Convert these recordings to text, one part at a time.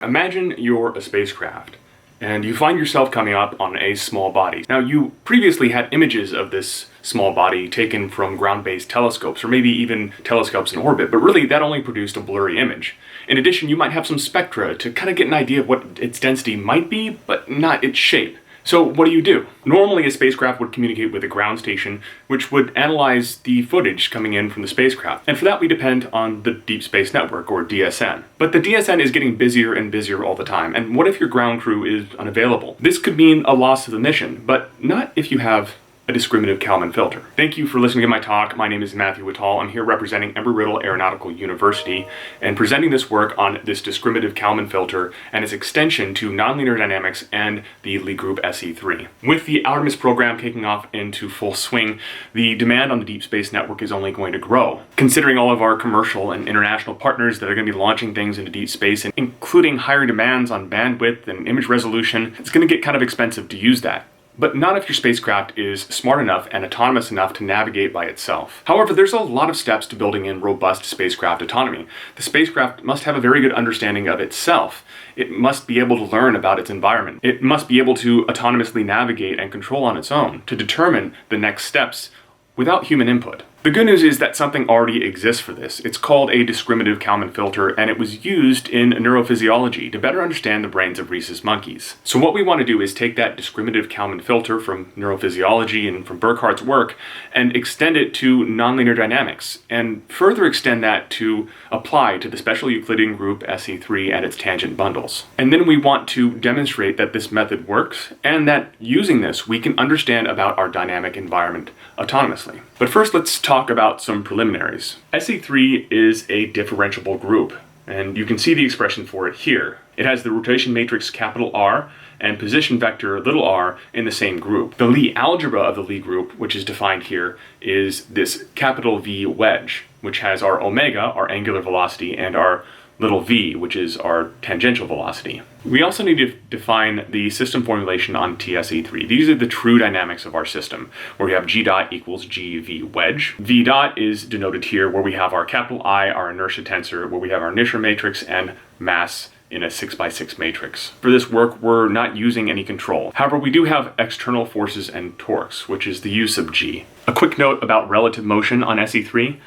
Imagine you're a spacecraft, and you find yourself coming up on a small body. Now, you previously had images of this small body taken from ground-based telescopes, or maybe even telescopes in orbit, but really that only produced a blurry image. In addition, you might have some spectra to kind of get an idea of what its density might be, but not its shape. So what do? Normally a spacecraft would communicate with a ground station, which would analyze the footage coming in from the spacecraft. And for that we depend on the Deep Space Network, or DSN. But the DSN is getting busier and busier all the time, and what if your ground crew is unavailable? This could mean a loss of the mission, but not if you have a discriminative Kalman filter. Thank you for listening to my talk. My name is Matthew Whitall. I'm here representing Embry-Riddle Aeronautical University and presenting this work on this discriminative Kalman filter and its extension to nonlinear dynamics and the Lie group SE3. With the Artemis program kicking off into full swing, the demand on the Deep Space Network is only going to grow. Considering all of our commercial and international partners that are going to be launching things into deep space, and including higher demands on bandwidth and image resolution, it's going to get kind of expensive to use that. But not if your spacecraft is smart enough and autonomous enough to navigate by itself. However, there's a lot of steps to building in robust spacecraft autonomy. The spacecraft must have a very good understanding of itself. It must be able to learn about its environment. It must be able to autonomously navigate and control on its own to determine the next steps without human input. The good news is that something already exists for this. It's called a discriminative Kalman filter, and it was used in neurophysiology to better understand the brains of rhesus monkeys. So what we want to do is take that discriminative Kalman filter from neurophysiology and from Burkhardt's work and extend it to nonlinear dynamics, and further extend that to apply to the special Euclidean group SE3 and its tangent bundles. And then we want to demonstrate that this method works, and that using this we can understand about our dynamic environment autonomously. But first, let's talk about some preliminaries. SE3 is a differentiable group, and you can see the expression for it here. It has the rotation matrix capital R and position vector little r in the same group. The Lie algebra of the Lie group, which is defined here, is this capital V wedge, which has our omega, our angular velocity, and our little v, which is our tangential velocity. We also need to define the system formulation on TSE3. These are the true dynamics of our system, where we have g dot equals gv wedge. V dot is denoted here, where we have our capital I, our inertia tensor, where we have our inertia matrix and mass in a 6x6 matrix. For this work, we're not using any control. However, we do have external forces and torques, which is the u sub g. A quick note about relative motion on SE3.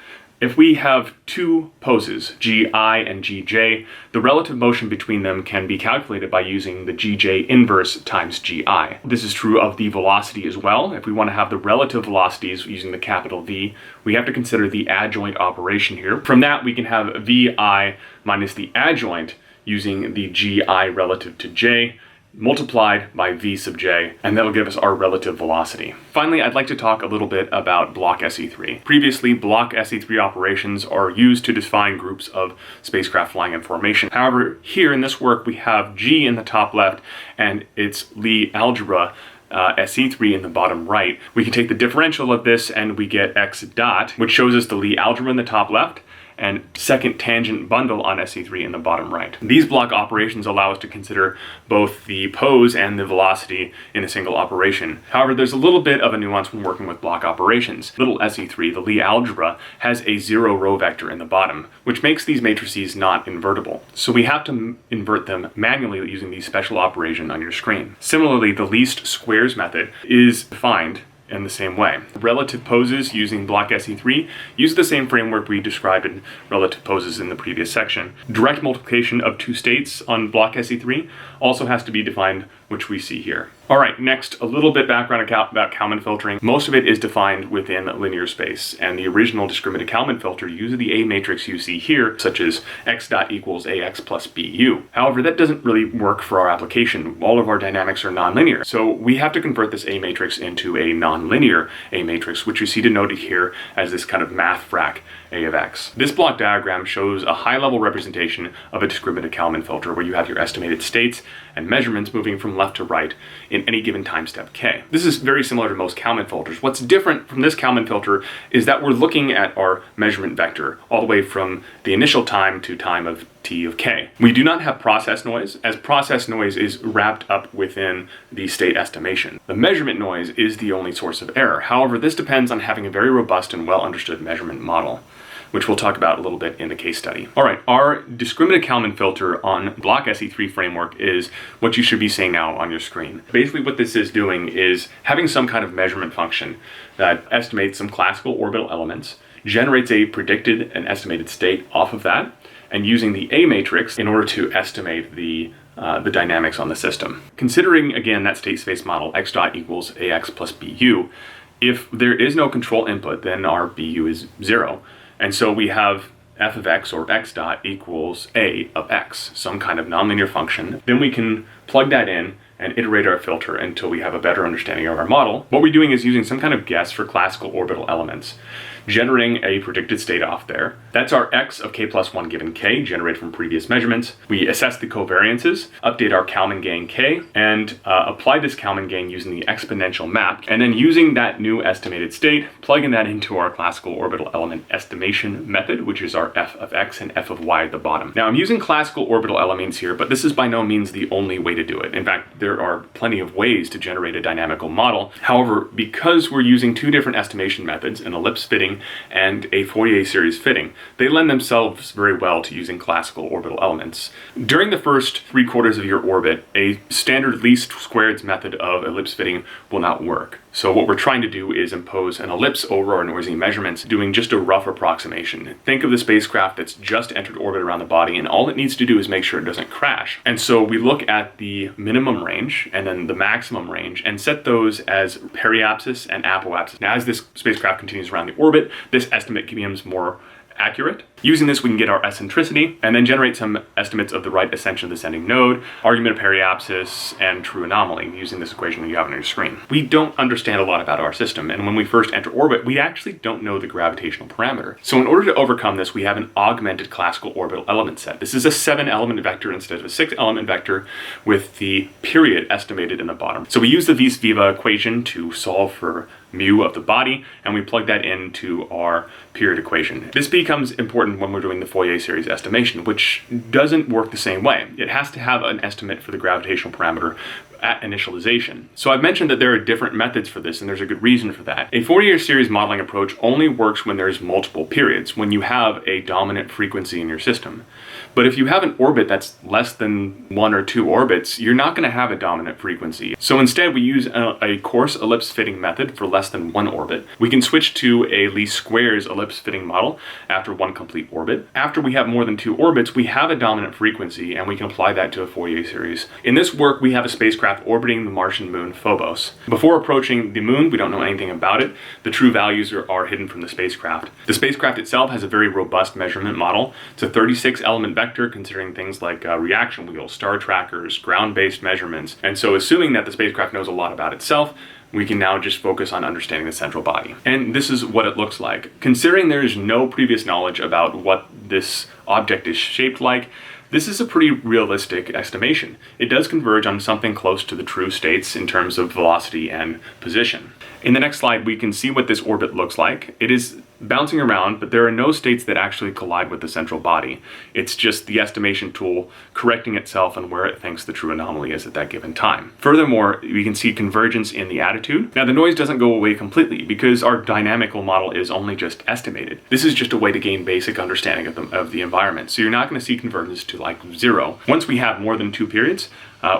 If we have two poses, gi and gj, the relative motion between them can be calculated by using the gj inverse times gi. This is true of the velocity as well. If we want to have the relative velocities using the capital V, we have to consider the adjoint operation here. From that, we can have vi minus the adjoint using the gi relative to j, multiplied by v sub j, and that'll give us our relative velocity. Finally, I'd like to talk a little bit about block SE3. Previously, block SE3 operations are used to define groups of spacecraft flying in formation. However, here in this work, we have G in the top left and its Lie algebra SE3 in the bottom right. We can take the differential of this and we get x dot, which shows us the Lie algebra in the top left, and second tangent bundle on SE3 in the bottom right. These block operations allow us to consider both the pose and the velocity in a single operation. However, there's a little bit of a nuance when working with block operations. Little SE3, the Lie algebra, has a zero row vector in the bottom, which makes these matrices not invertible. So we have to invert them manually using the special operation on your screen. Similarly, the least squares method is defined in the same way. Relative poses using block SE3 use the same framework we described in relative poses in the previous section. Direct multiplication of two states on block SE3 also has to be defined, which we see here. Alright, next, a little bit background about Kalman filtering. Most of it is defined within linear space, and the original discriminative Kalman filter uses the A matrix you see here, such as x dot equals ax plus bu. However, that doesn't really work for our application. All of our dynamics are nonlinear, so we have to convert this A matrix into a nonlinear A matrix, which you see denoted here as this kind of math frac A of x. This block diagram shows a high-level representation of a discriminative Kalman filter, where you have your estimated states and measurements moving from left to right in any given time step k. This is very similar to most Kalman filters. What's different from this Kalman filter is that we're looking at our measurement vector all the way from the initial time to time of t of k. We do not have process noise, as process noise is wrapped up within the state estimation. The measurement noise is the only source of error. However, this depends on having a very robust and well understood measurement model. which we'll talk about a little bit in the case study. All right, our discriminative Kalman filter on block SE3 framework is what you should be seeing now on your screen. Basically what this is doing is having some kind of measurement function that estimates some classical orbital elements, generates a predicted and estimated state off of that, and using the A matrix in order to estimate the dynamics on the system. Considering, again, that state space model, x dot equals ax plus bu, if there is no control input, then our bu is 0. And so we have f of x, or x dot, equals a of x, some kind of nonlinear function. Then we can plug that in and iterate our filter until we have a better understanding of our model. What we're doing is using some kind of guess for classical orbital elements, generating a predicted state off there. That's our x of k plus 1 given k, generated from previous measurements. We assess the covariances, update our Kalman gain k, and apply this Kalman gain using the exponential map, and then using that new estimated state, plugging that into our classical orbital element estimation method, which is our f of x and f of y at the bottom. Now I'm using classical orbital elements here, but this is by no means the only way to do it. In fact, there are plenty of ways to generate a dynamical model. However, because we're using two different estimation methods, an ellipse fitting and a Fourier series fitting, they lend themselves very well to using classical orbital elements. During the first 3/4 of your orbit, a standard least squareds method of ellipse fitting will not work. So what we're trying to do is impose an ellipse over our noisy measurements, doing just a rough approximation. Think of the spacecraft that's just entered orbit around the body, and all it needs to do is make sure it doesn't crash. And so we look at the minimum range and then the maximum range and set those as periapsis and apoapsis. Now, as this spacecraft continues around the orbit, this estimate becomes more accurate. Using this, we can get our eccentricity and then generate some estimates of the right ascension of the descending node, argument of periapsis, and true anomaly using this equation that you have on your screen. We don't understand a lot about our system, and when we first enter orbit, we actually don't know the gravitational parameter. So in order to overcome this, we have an augmented classical orbital element set. This is a 7-element vector instead of a 6-element vector with the period estimated in the bottom. So we use the Vis-Viva equation to solve for mu of the body, and we plug that into our period equation. This becomes important when we're doing the Fourier series estimation, which doesn't work the same way. It has to have an estimate for the gravitational parameter at initialization. So I've mentioned that there are different methods for this, and there's a good reason for that. A Fourier series modeling approach only works when there's multiple periods, when you have a dominant frequency in your system. But if you have an orbit that's less than 1 or 2 orbits, you're not going to have a dominant frequency. So instead, we use a coarse ellipse fitting method for less than 1 orbit. We can switch to a least squares ellipse fitting model after 1 complete orbit. After we have more than 2 orbits, we have a dominant frequency, and we can apply that to a Fourier series. In this work, we have a spacecraft orbiting the Martian moon Phobos. Before approaching the moon, we don't know anything about it. The true values are hidden from the spacecraft. The spacecraft itself has a very robust measurement model. It's a 36-element vector, considering things like reaction wheels, star trackers, ground-based measurements. And so assuming that the spacecraft knows a lot about itself, we can now just focus on understanding the central body. And this is what it looks like. Considering there is no previous knowledge about what this object is shaped like, this is a pretty realistic estimation. It does converge on something close to the true states in terms of velocity and position. In the next slide, we can see what this orbit looks like. It is bouncing around, but there are no states that actually collide with the central body. It's just the estimation tool correcting itself on where it thinks the true anomaly is at that given time. Furthermore, we can see convergence in the attitude. Now, the noise doesn't go away completely because our dynamical model is only just estimated. This is just a way to gain basic understanding of the environment. So you're not going to see convergence to like 0. Once we have more than 2 periods,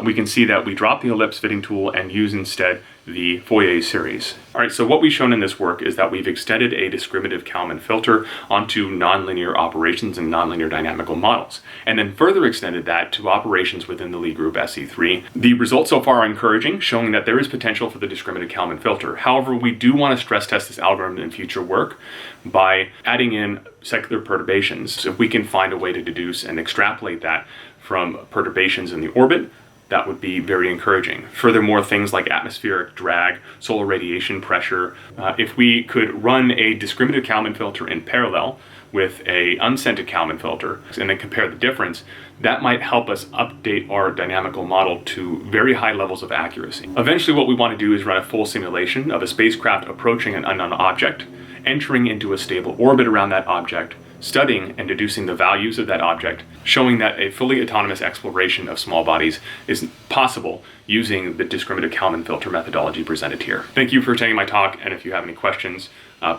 we can see that we drop the ellipse fitting tool and use instead the Fourier series. All right, so what we've shown in this work is that we've extended a discriminative Kalman filter onto nonlinear operations and nonlinear dynamical models, and then further extended that to operations within the Lie group SE3. The results so far are encouraging, showing that there is potential for the discriminative Kalman filter. However, we do want to stress test this algorithm in future work by adding in secular perturbations. So if we can find a way to deduce and extrapolate that from perturbations in the orbit, that would be very encouraging. Furthermore, things like atmospheric drag, solar radiation pressure, if we could run a discriminative Kalman filter in parallel with a unscented Kalman filter and then compare the difference, that might help us update our dynamical model to very high levels of accuracy. Eventually, what we want to do is run a full simulation of a spacecraft approaching an unknown object, entering into a stable orbit around that object, studying and deducing the values of that object, showing that a fully autonomous exploration of small bodies is possible using the discriminative Kalman filter methodology presented here. Thank you for attending my talk, and if you have any questions,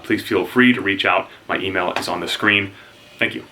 please feel free to reach out. My email is on the screen. Thank you.